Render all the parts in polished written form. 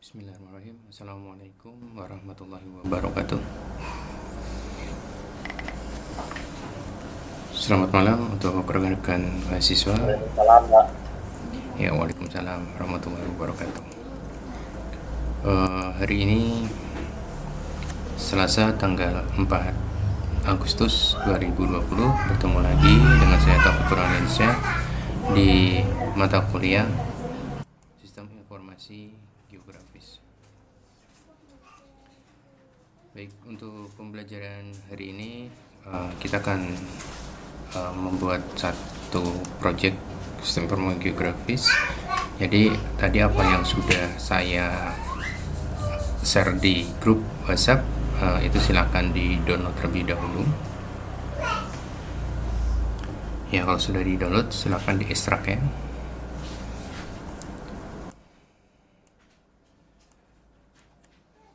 Bismillahirrahmanirrahim. Assalamualaikum warahmatullahi wabarakatuh. Selamat malam untuk rekan-rekan mahasiswa. Waalaikumsalam, Pak. Ya, waalaikumsalam warahmatullahi wabarakatuh. Hari ini Selasa tanggal 4 Agustus 2020 bertemu lagi dengan saya Taufik Indonesia di mata kuliah Sistem Informasi Geografis. Baik, untuk pembelajaran hari ini kita akan membuat satu project sistem informasi geografis. Jadi tadi apa yang sudah saya share di grup WhatsApp itu silakan di download terlebih dahulu. Ya, kalau sudah di download silakan di ekstrak ya.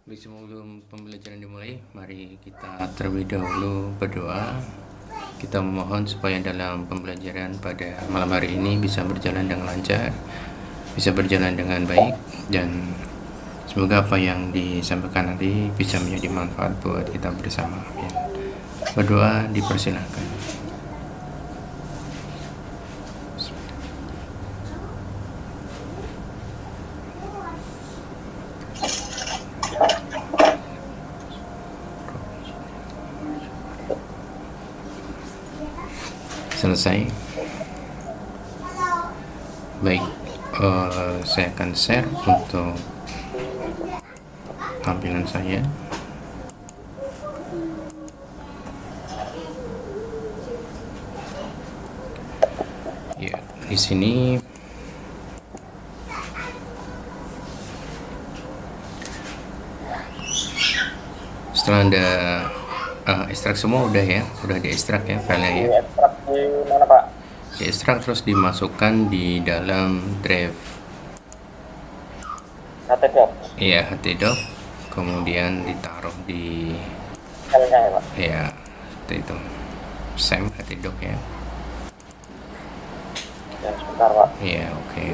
Baik, sebelum pembelajaran dimulai, mari kita terlebih dahulu berdoa. Kita memohon supaya dalam pembelajaran pada malam hari ini bisa berjalan dengan lancar, bisa berjalan dengan baik, dan semoga apa yang disampaikan nanti bisa menjadi manfaat buat kita bersama. Amin. Berdoa dipersilakan. Selesai. Baik, saya akan share untuk tampilan saya. Ya, di sini setelah Anda ekstrak semua udah ya, udah diekstrak ya filenya ya. Ekstrak di mana, Pak? Diekstrak terus dimasukkan di dalam drive. HTDoc. Iya, htdoc. Kemudian ditaruh di Filenya ya, Pak? ya itu same htdoc ya. Ya, sebentar, Pak. Iya, oke.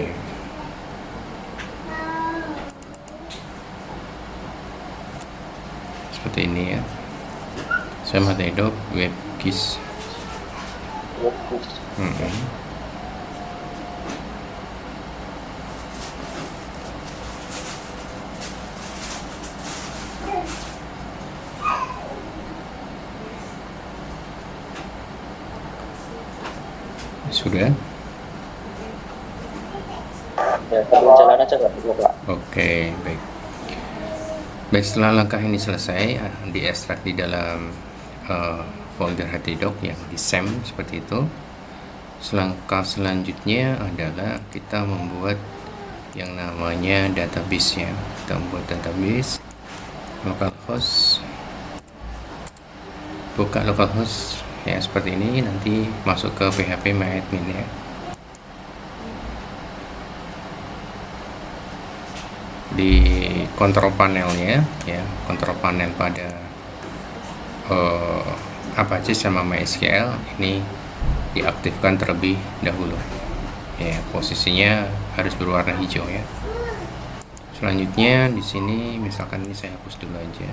Seperti ini ya. Same htdoc WebGIS. Sudah? Ya, sambil jalan aja nggak dulu, Pak. Oke, baik. Baik, setelah langkah ini selesai, diekstrak di dalam folder htdoc yang di same seperti itu. Langkah selanjutnya adalah kita membuat yang namanya database ya. Kita membuat database localhost, buka localhost ya seperti ini, nanti masuk ke phpMyAdmin ya. Di kontrol panelnya ya, kontrol panel pada Apache sama MySQL ini diaktifkan terlebih dahulu ya, posisinya harus berwarna hijau ya. Selanjutnya di sini misalkan ini saya hapus dulu aja.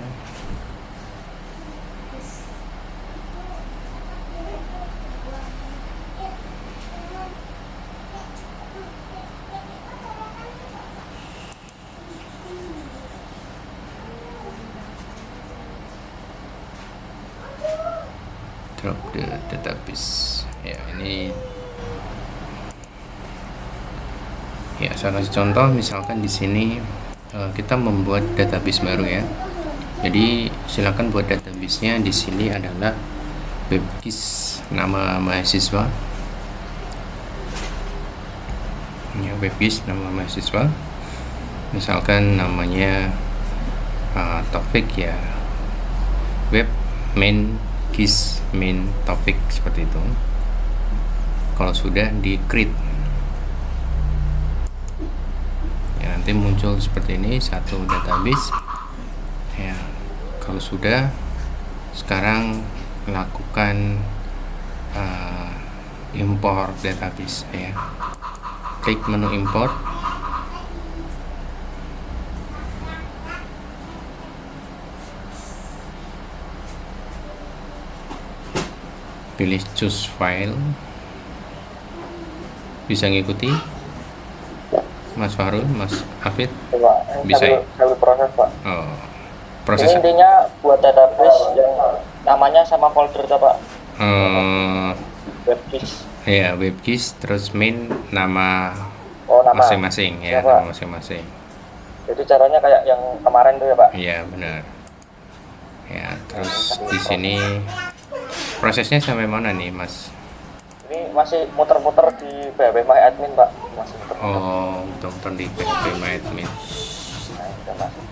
Drop the database ya, ini ya saya kasih contoh. Misalkan di sini kita membuat database baru ya, jadi silakan buat database-nya. Di sini adalah WebGIS nama mahasiswa ya, WebGIS nama mahasiswa, misalkan namanya Taufik ya, web main GIS main Taufik seperti itu. Kalau sudah di create ya, nanti muncul seperti ini satu database ya. Kalau sudah, sekarang lakukan import database ya. Klik menu import pilih choose file, bisa ngikuti Mas Fahrul, Mas Afid? Coba, ini Bisa ya? sambil proses Pak. Oh, Ini proses intinya buat database yang namanya sama folder tuh Pak. WebKit. ya WebGIS, terus main nama Oh, nama. masing-masing ya, Siapa? nama masing-masing. Jadi caranya kayak yang kemarin tuh ya Pak. Iya benar. Ya, terus di sini prosesnya sampai mana nih, Mas? Ini masih muter-muter di PHP My Admin Pak. Masih muter-muter. Oh, teman-teman di PHP My Admin. Nah, udah masuk.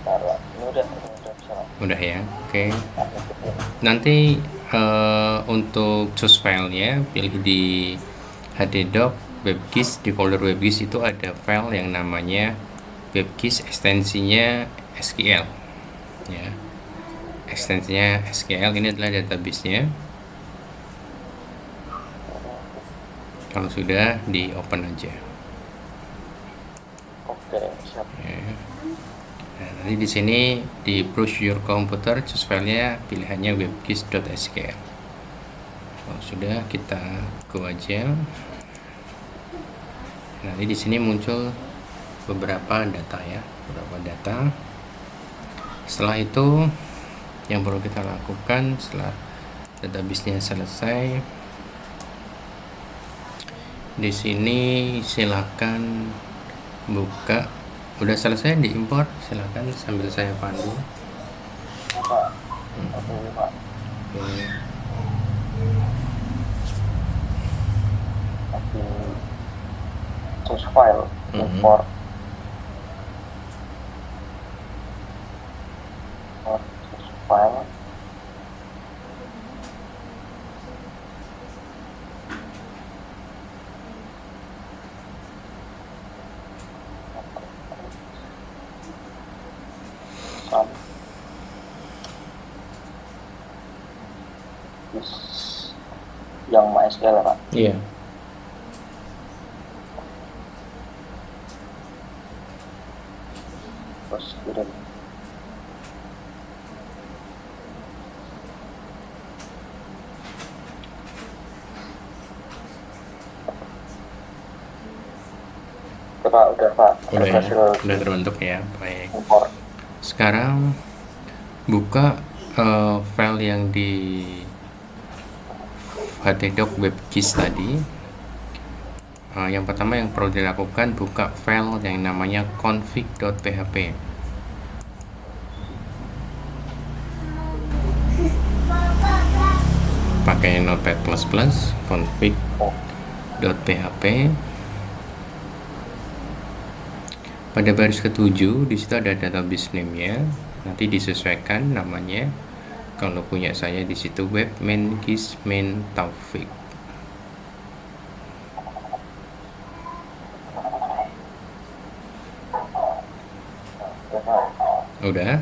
Bentar, Pak. Ini udah bisa Pak. Udah ya, oke. Nah, ikutin. Nanti untuk source filenya pilih di hddoc WebGIS. Di folder WebGIS itu ada file yang namanya WebGIS, ekstensinya SQL ya. Ekstensinya SQL, ini adalah database-nya. Kalau sudah, di open aja Oke, siap. ya. Nah, nanti di sini di browse your computer, choose filenya pilihannya webgis.sql. Kalau sudah, kita go aja. Nanti di sini muncul beberapa data ya, beberapa data. Setelah itu yang perlu kita lakukan setelah database-nya selesai, di sini silakan buka. Udah selesai diimpor, silakan sambil saya pandu. Pak. Oke, Pak. Oke. Oke. Choose file, import. Choose file. Yang MySQL ya Pak? Iya. Terus kirim. Oke Pak, udah Pak. Udah ya, Berhasil udah terbentuk ya. Baik. import. Sekarang buka file yang di htdoc WebGIS tadi. Yang pertama yang perlu dilakukan, buka file yang namanya config.php. Pakai notepad++, config.php. Pada baris ke-7 di situ ada database name-nya. Nanti disesuaikan namanya. Kalau punya saya di situ web main gis main taufik. Udah.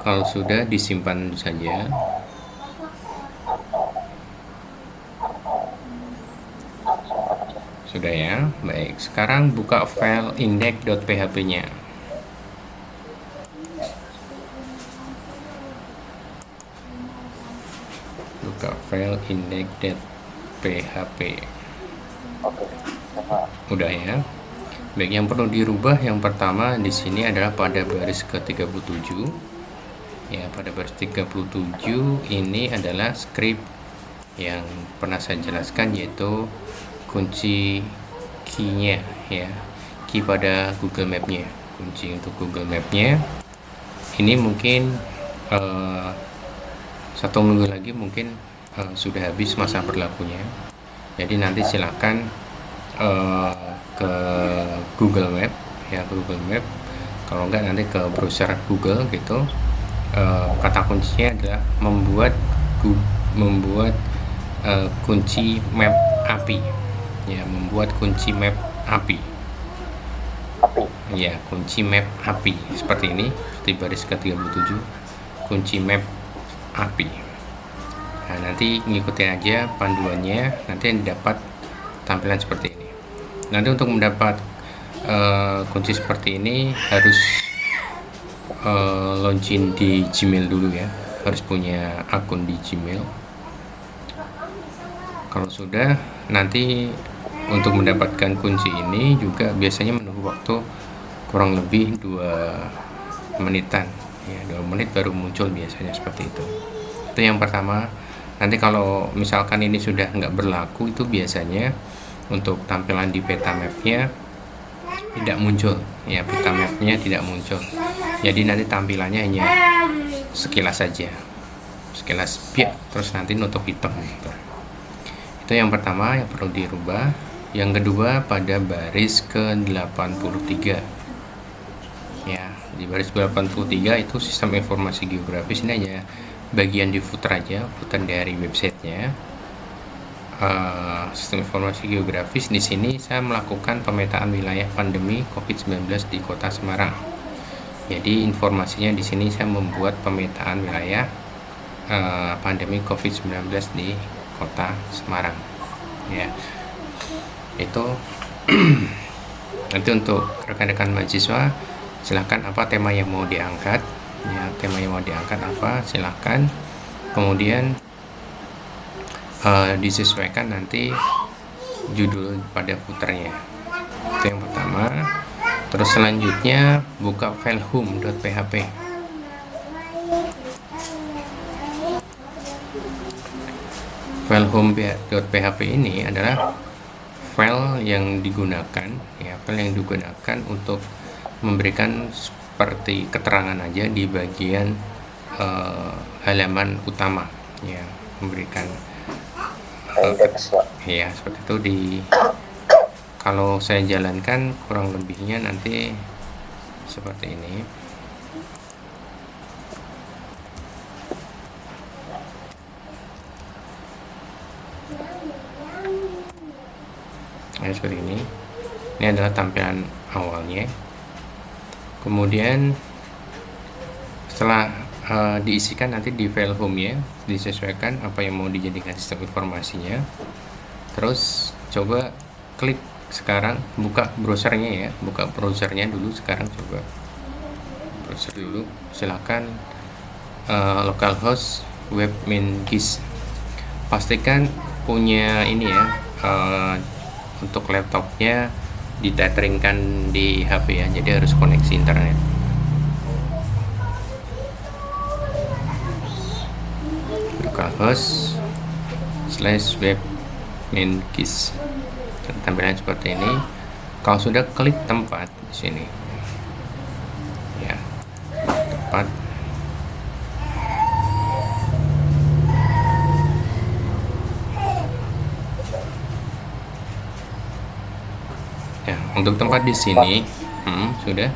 Kalau sudah, disimpan saja. Sudah ya. Baik, sekarang buka file index.php-nya. Buka file index.php. Oke. Udah ya. Baik, yang perlu dirubah yang pertama di sini adalah pada baris ke-37. Ya, pada baris 37 ini adalah script yang pernah saya jelaskan, yaitu kunci key-nya ya. Key pada Google Map-nya. Kunci untuk Google Map-nya. Ini mungkin 1 minggu lagi mungkin sudah habis masa berlakunya. Jadi nanti silakan ke Google Map ya, Google Map. Kalau enggak nanti ke browser Google gitu. Kata kuncinya adalah membuat kunci map API ya, membuat kunci map API ya, kunci map API seperti ini, seperti baris ke-37, kunci map API. Nah, nanti ngikutin aja panduannya, nanti dapat tampilan seperti ini. Nanti untuk mendapat kunci seperti ini harus login di Gmail dulu ya. harus punya akun di Gmail. Kalau sudah, nanti untuk mendapatkan kunci ini juga biasanya menunggu waktu kurang lebih 2 menitan ya, 2 menit baru muncul biasanya, seperti itu. Itu yang pertama. Nanti kalau misalkan ini sudah nggak berlaku, itu biasanya untuk tampilan di peta mapnya tidak muncul ya, peta mapnya tidak muncul, jadi nanti tampilannya hanya sekilas saja, sekilas biar terus nanti nutup hitam gitu. Itu yang pertama yang perlu dirubah. Yang kedua, pada baris ke-83 ya, di baris 83 itu sistem informasi geografis. Ini hanya bagian di footer aja, footer dari websitenya. Sistem informasi geografis, di sini saya melakukan pemetaan wilayah pandemi COVID-19 di Kota Semarang. Jadi informasinya di sini saya membuat pemetaan wilayah pandemi COVID-19 di Kota Semarang ya. Itu nanti untuk rekan-rekan mahasiswa, silahkan apa tema yang mau diangkat ya, tema yang mau diangkat apa silahkan, kemudian disesuaikan nanti judul pada footernya. Itu yang pertama. Terus selanjutnya buka file home.php. File home.php ini adalah file yang digunakan ya, file yang digunakan untuk memberikan seperti keterangan aja di bagian halaman utama ya, memberikan ya seperti itu. Kalau saya jalankan kurang lebihnya nanti seperti ini. Nah, seperti ini. Ini adalah tampilan awalnya. Kemudian setelah diisikan nanti di file home ya, disesuaikan apa yang mau dijadikan sistem informasinya. Terus coba klik sekarang, buka browsernya ya, buka browsernya dulu sekarang, coba browser dulu. Silakan localhost webmin-gis. Pastikan punya ini ya, untuk laptopnya ditetheringkan di HP ya, jadi harus koneksi internet. Localhost /webmin-gis. Tampilan seperti ini. Kalau sudah, klik tempat di sini ya, tempat. Ya, untuk tempat di sini sudah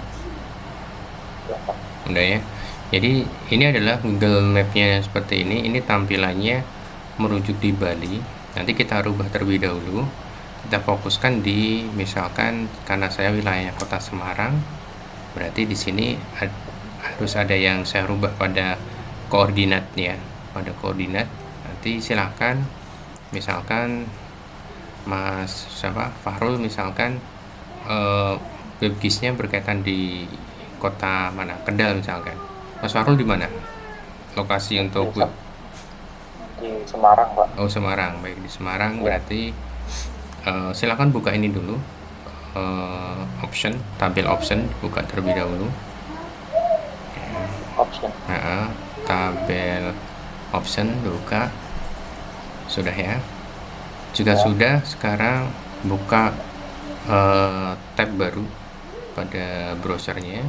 ya. Jadi ini adalah Google Map-nya seperti ini. Ini tampilannya merujuk di Bali. Nanti kita rubah terlebih dahulu. Kita fokuskan di, misalkan karena saya wilayah Kota Semarang, berarti di sini harus ada yang saya rubah pada koordinatnya, pada koordinat. Nanti silakan, misalkan Mas Fahrul, misalkan webgisnya berkaitan di kota mana, Kendal misalkan. Mas Fahrul di mana lokasi untuk web? Di Semarang, Pak. Oh, Semarang. Baik, di Semarang ya. Berarti silakan buka ini dulu, option, tabel option, buka terlebih dahulu. Option. Tabel option buka. Sudah ya. Jika sudah, sekarang buka tab baru pada browsernya.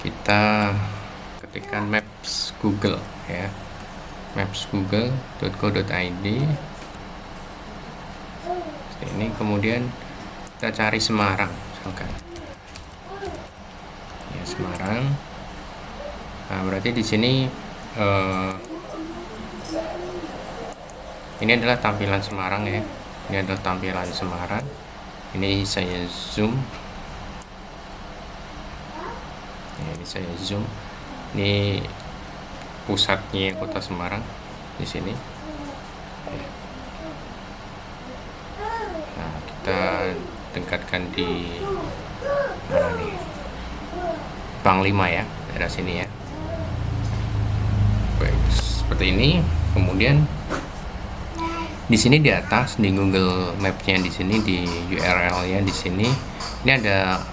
Kita ketikkan Maps Google ya, mapsgoogle.co.id. Ini kemudian kita cari Semarang misalkan ya, Semarang. Nah, berarti di sini ini adalah tampilan Semarang ya, ini adalah tampilan Semarang. Ini saya zoom ya, ini saya zoom, ini pusatnya Kota Semarang di sini. Nah, kita tingkatkan di mana nih, Panglima ya, daerah sini ya. seperti ini. Kemudian di sini di atas di Google Maps-nya, di sini di URL-nya di sini ini ada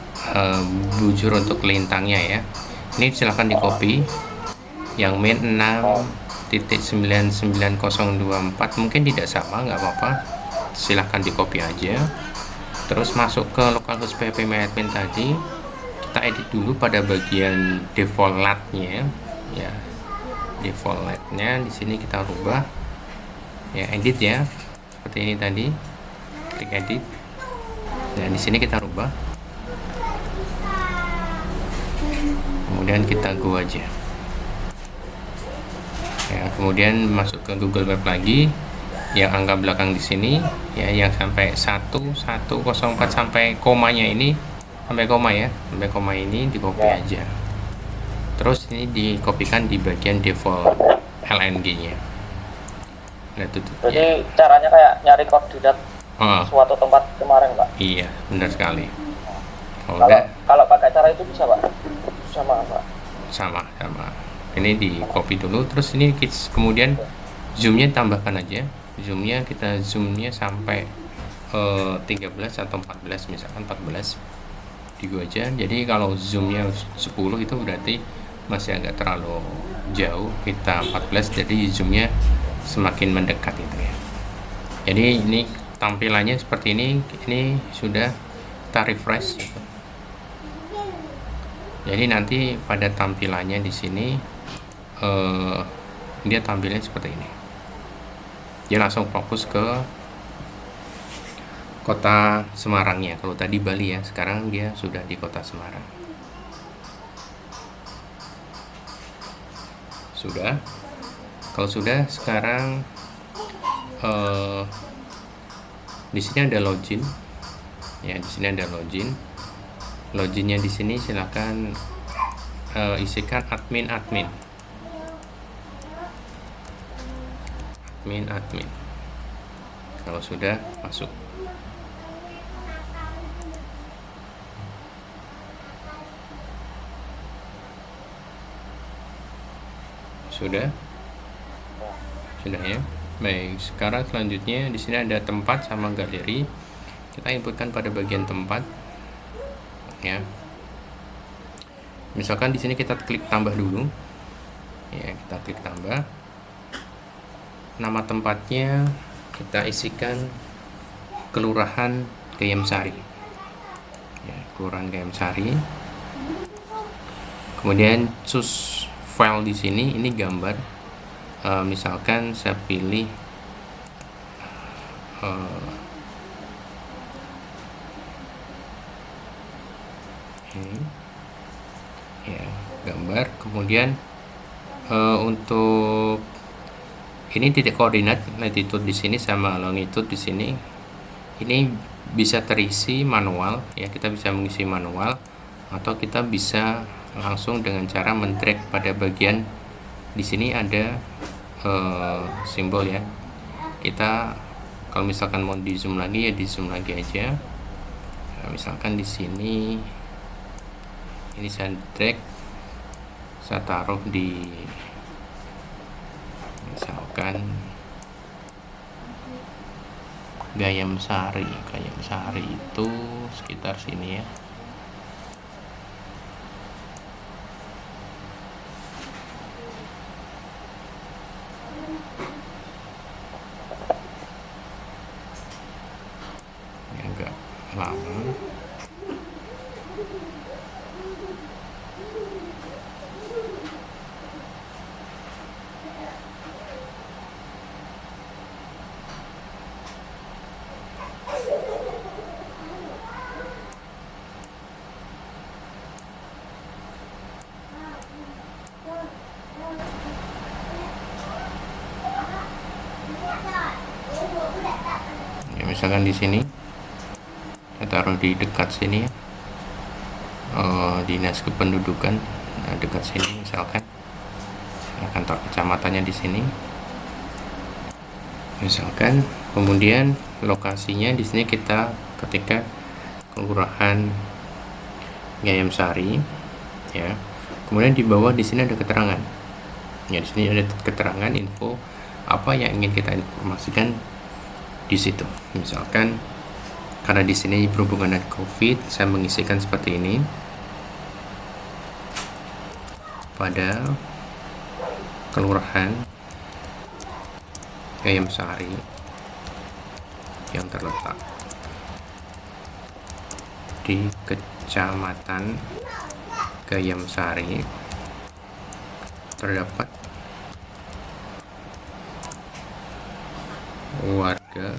bujur untuk lintangnya ya. Ini silahkan di copy yang main 6.99024, mungkin tidak sama, nggak apa-apa, silahkan di copy aja. Terus masuk ke localhost php myadmin tadi, kita edit dulu pada bagian default-nya ya. Default-nya di sini kita rubah ya, edit ya, seperti ini tadi, klik edit. Nah di sini kita rubah, kemudian kita go aja ya. Kemudian masuk ke Google Map lagi, yang angka belakang di sini ya, yang sampai 1104 sampai komanya ini, sampai koma ya, sampai koma ini di copy aja. Terus ini dikopikan di bagian default LNG-nya. Nah, tutup. Jadi caranya kayak nyari koordinat suatu tempat kemarin, Pak? Iya, benar sekali. Kalau pakai cara itu bisa, Pak? Sama, Pak? Sama. Ini di copy dulu, terus ini kemudian zoomnya tambahkan aja. Zoomnya kita zoomnya sampai 13 atau 14, misalkan 14 di gua aja. Jadi kalau zoomnya 10 itu berarti masih agak terlalu jauh, kita 14, jadi zoomnya semakin mendekat itu ya. Jadi ini tampilannya seperti ini sudah kita refresh gitu. Jadi nanti pada tampilannya di sini dia tampilnya seperti ini. Dia langsung fokus ke kota Semarangnya. Kalau tadi Bali ya, sekarang dia sudah di kota Semarang. Sudah. Kalau sudah, sekarang di sini ada login. Ya, di sini ada login. Loginnya di sini silakan isikan admin. Kalau sudah, masuk. Sudah ya. Baik, sekarang selanjutnya di sini ada tempat sama galeri. Kita inputkan pada bagian tempat ya. Misalkan di sini kita klik tambah dulu ya, kita klik tambah. Nama tempatnya kita isikan Kelurahan Gayam Sari ya, Kelurahan Gayam Sari. Kemudian choose file di sini, ini gambar. Misalkan saya pilih ini ya, gambar. Kemudian untuk ini titik koordinat latitude di sini sama longitude di sini, ini bisa terisi manual ya, kita bisa mengisi manual atau kita bisa langsung dengan cara men-drag pada bagian di sini ada simbol ya. Kita kalau misalkan mau di zoom lagi ya, di zoom lagi aja. Nah, misalkan di sini ini saya drag, saya taruh di misalkan Gayam Sari itu sekitar sini ya. Agak lama. Ya, misalkan di sini saya taruh di dekat sini ya, dinas kependudukan. Nah, dekat sini misalkan kantor kecamatannya di sini misalkan. Kemudian lokasinya di sini kita ketika Kelurahan Gayam Sari ya. Kemudian di bawah di sini ada keterangan Ya, di sini ada keterangan info apa yang ingin kita informasikan di situ. Misalkan karena di sini berhubungan dengan COVID, saya mengisikan seperti ini. Pada Kelurahan Gayam Sari yang terletak di Kecamatan Gayam Sari terdapat warga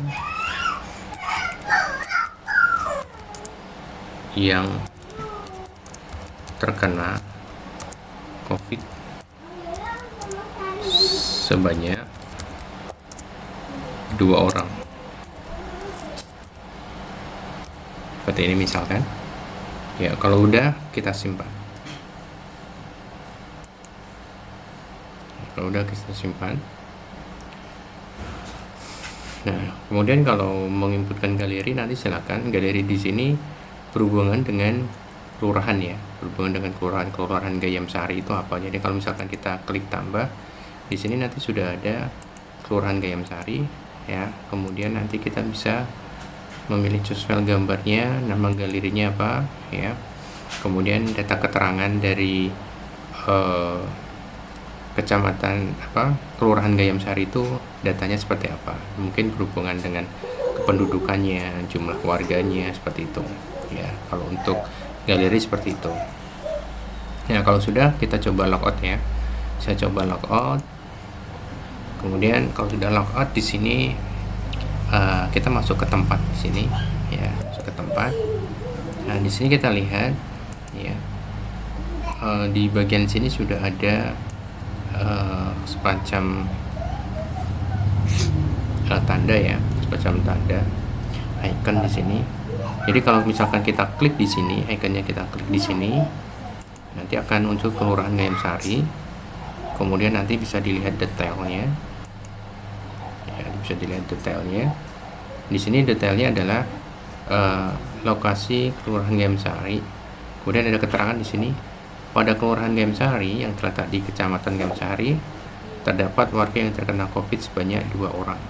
yang terkena COVID sebanyak 2 orang. Seperti ini misalkan. Ya, kalau udah kita simpan. Kalau udah kita simpan. Nah, kemudian kalau menginputkan galeri nanti silakan. Galeri di sini berhubungan dengan kelurahan ya, berhubungan dengan kelurahan Gayam Sari itu apa. Jadi kalau misalkan kita klik tambah, di sini nanti sudah ada Kelurahan Gayam Sari ya. Kemudian nanti kita bisa memilih choose file gambarnya, nama galerinya apa ya. Kemudian data keterangan dari kecamatan Kelurahan Gayam Sari itu datanya seperti apa. Mungkin berhubungan dengan kependudukannya, jumlah warganya seperti itu ya. Kalau untuk galeri seperti itu. Ya, kalau sudah kita coba logout ya. Saya coba logout. Kemudian kalau sudah logout di sini kita masuk ke tempat di sini ya, masuk ke tempat. Nah, di sini kita lihat ya, di bagian sini sudah ada semacam tanda ya, semacam tanda icon di sini. Jadi kalau misalkan kita klik di sini, ikonnya kita klik di sini, nanti akan muncul Kelurahan Gayam Sari. Kemudian nanti bisa dilihat detailnya. Ya, bisa dilihat detailnya. Di sini detailnya adalah lokasi Kelurahan Gayam Sari. Kemudian ada keterangan di sini, pada Kelurahan Gayam Sari yang terletak di Kecamatan Gayam Sari terdapat warga yang terkena COVID sebanyak 2 orang.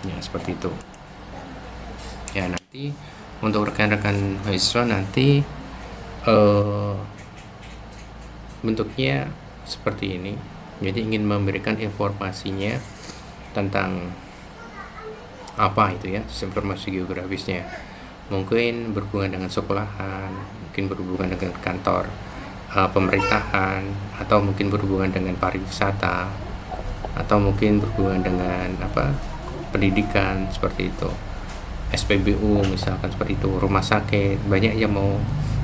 Ya, seperti itu. Ya, nanti untuk rekan-rekan mahasiswa nanti bentuknya seperti ini. Jadi ingin memberikan informasinya tentang apa itu ya, informasi geografisnya. Mungkin berhubungan dengan sekolahan, mungkin berhubungan dengan kantor pemerintahan, atau mungkin berhubungan dengan pariwisata, atau mungkin berhubungan dengan pendidikan seperti itu. SPBU misalkan seperti itu, rumah sakit, banyak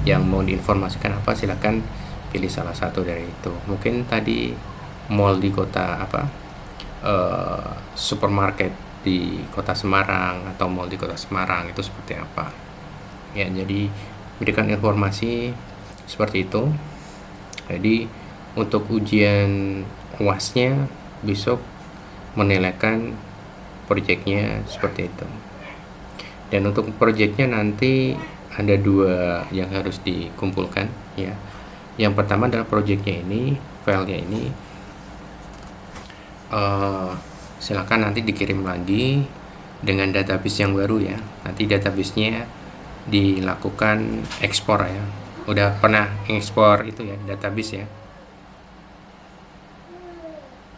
yang mau diinformasikan apa, silakan pilih salah satu dari itu. Mungkin tadi mall di kota supermarket di kota Semarang atau mall di kota Semarang itu seperti apa ya. Jadi berikan informasi seperti itu. Jadi untuk ujian UASnya besok menilaikan proyeknya seperti itu. Dan untuk proyeknya nanti ada 2 yang harus dikumpulkan ya. Yang pertama adalah proyeknya ini, filenya ini silakan nanti dikirim lagi dengan database yang baru ya. Nanti databasenya dilakukan ekspor ya. Udah pernah ekspor itu ya, database ya.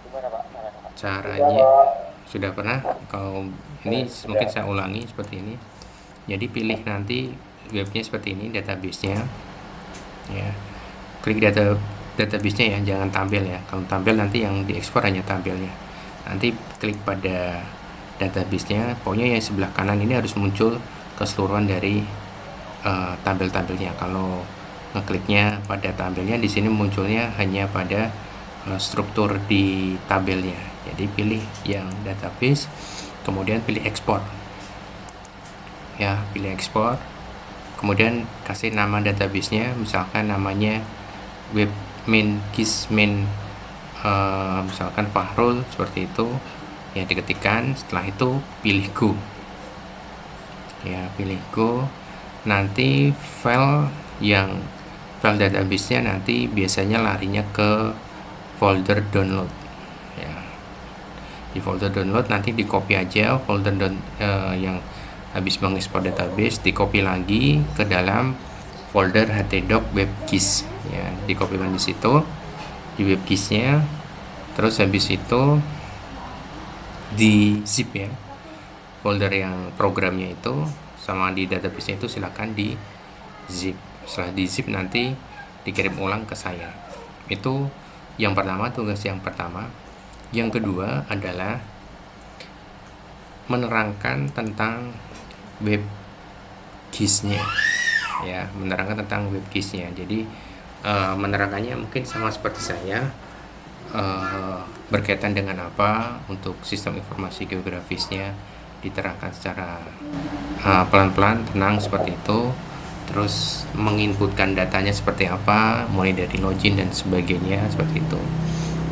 Gimana Pak? Caranya sudah pernah. Kalau ini mungkin saya ulangi seperti ini. Jadi pilih nanti webnya seperti ini, database-nya ya. Klik database-nya ya, jangan tampil ya. Kalau tampil nanti yang diekspor hanya tampilnya. Nanti klik pada database-nya. Pokoknya yang sebelah kanan ini harus muncul keseluruhan dari tampil-tampilnya. Kalau ngekliknya pada tampilnya, di sini munculnya hanya pada struktur di tabelnya. Jadi pilih yang database, kemudian pilih ekspor ya, pilih ekspor, kemudian kasih nama databasenya, misalkan namanya webmin kismin misalkan Fahrul seperti itu ya, diketikkan. Setelah itu pilih go ya, pilih go. Nanti file database-nya nanti biasanya larinya ke folder download Di folder download nanti di copy aja folder yang habis mengekspor database, di copy lagi ke dalam folder htdoc webkeys ya, di copykan di situ di webkeysnya. Terus habis itu di zip ya, folder yang programnya itu sama di database itu silahkan di zip. Setelah di zip nanti dikirim ulang ke saya. Itu yang pertama, tugas yang pertama. Yang kedua adalah menerangkan tentang web keys-nya ya, menerangkan tentang web keys-nya. Jadi menerangkannya mungkin sama seperti saya, berkaitan dengan apa, untuk sistem informasi geografisnya diterangkan secara pelan-pelan, tenang seperti itu. Terus menginputkan datanya seperti apa, mulai dari login dan sebagainya seperti itu.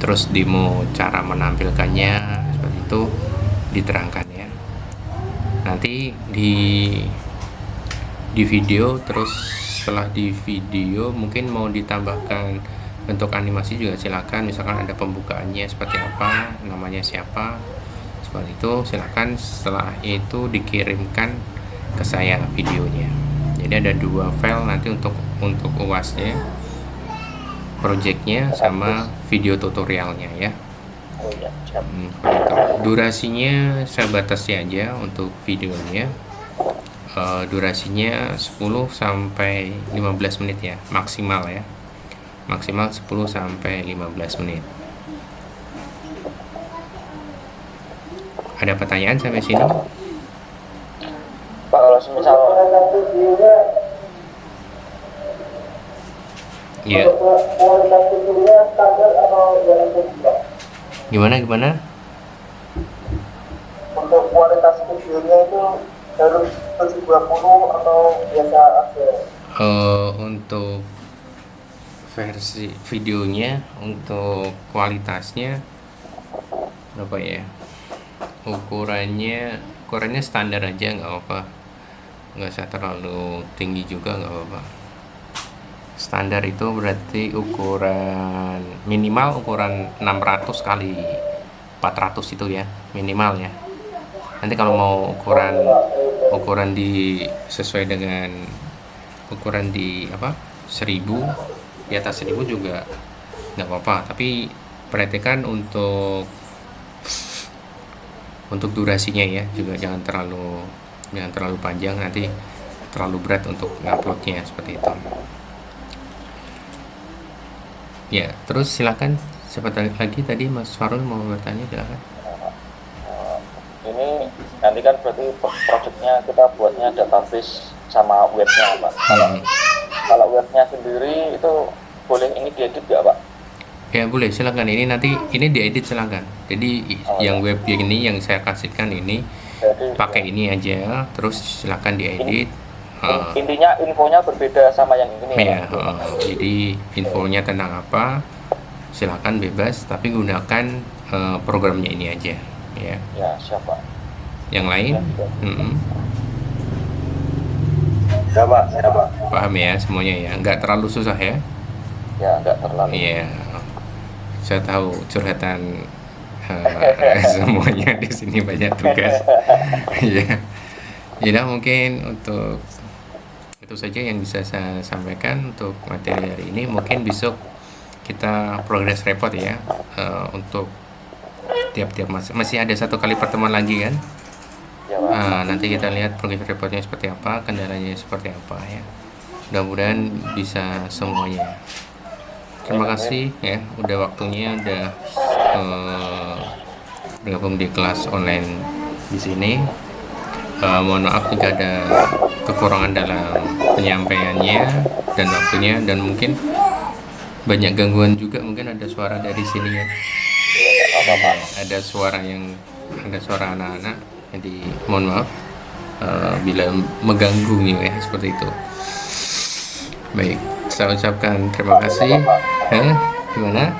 Terus demo cara menampilkannya seperti itu diterangkan ya. Nanti di video, terus setelah di video mungkin mau ditambahkan bentuk animasi juga silakan. Misalkan ada pembukaannya seperti apa, namanya siapa, seperti itu silakan. Setelah itu dikirimkan ke saya videonya. Jadi ada 2 file nanti untuk UAS-nya, projectnya sama video tutorialnya ya. Durasinya saya batasi aja untuk videonya, durasinya 10 sampai 15 menit ya, maksimal ya, maksimal 10 sampai 15 menit. Ada pertanyaan sampai sini? Pak, kalau misal ya, gimana? untuk kualitas videonya itu harus 720 atau biasa aja? Untuk versi videonya, untuk kualitasnya berapa ya? Ukurannya standar aja, nggak apa, nggak usah terlalu tinggi juga, nggak apa-apa. Standar itu berarti ukuran minimal ukuran 600 kali 400 itu ya, minimal ya. Nanti kalau mau ukuran sesuai dengan ukuran di 1000, di atas 1000 juga nggak apa-apa. Tapi perhatikan untuk durasinya ya, juga jangan terlalu panjang, nanti terlalu berat untuk nguploadnya seperti itu. Ya, terus silakan. Siapa lagi tadi Mas Farul mau bertanya, silakan. Ini nanti kan berarti projectnya kita buatnya database sama webnya Pak. Kalau webnya sendiri itu boleh ini diedit nggak Pak? Ya boleh, silakan. Ini nanti diedit silakan. Jadi yang web ini yang saya kasihkan ini, jadi, pakai ini aja, terus silakan diedit. Intinya infonya berbeda sama yang ini ya. Jadi infonya tentang apa silakan bebas, tapi gunakan programnya ini aja ya. Ya, siapa? Yang lain? Ya Pak, paham ya semuanya ya, nggak terlalu susah ya? Ya, nggak terlalu. Iya, saya tahu curhatan semuanya di sini banyak tugas. Ya, jadi mungkin untuk itu saja yang bisa saya sampaikan untuk materi hari ini. Mungkin besok kita progress report ya, untuk tiap-tiap masih ada 1 kali pertemuan lagi kan. Nanti kita lihat progress reportnya seperti apa, kendalanya seperti apa ya. Mudah-mudahan bisa semuanya. Terima kasih ya, udah waktunya udah bergabung di kelas online di sini. Mohon maaf jika ada kekurangan dalam penyampaiannya dan waktunya, dan mungkin banyak gangguan juga, mungkin ada suara dari sini ya. Ada suara anak-anak, jadi mohon maaf bila mengganggu ya, seperti itu. Baik, saya ucapkan terima kasih. Gimana?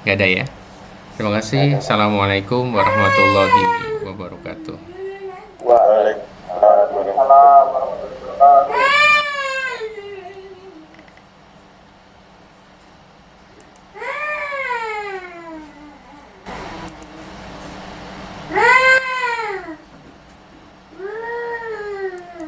Gak ada ya? Terima kasih. Assalamualaikum warahmatullahi wabarakatuh. Waalaikumsalam warahmatullahi wabarakatuh.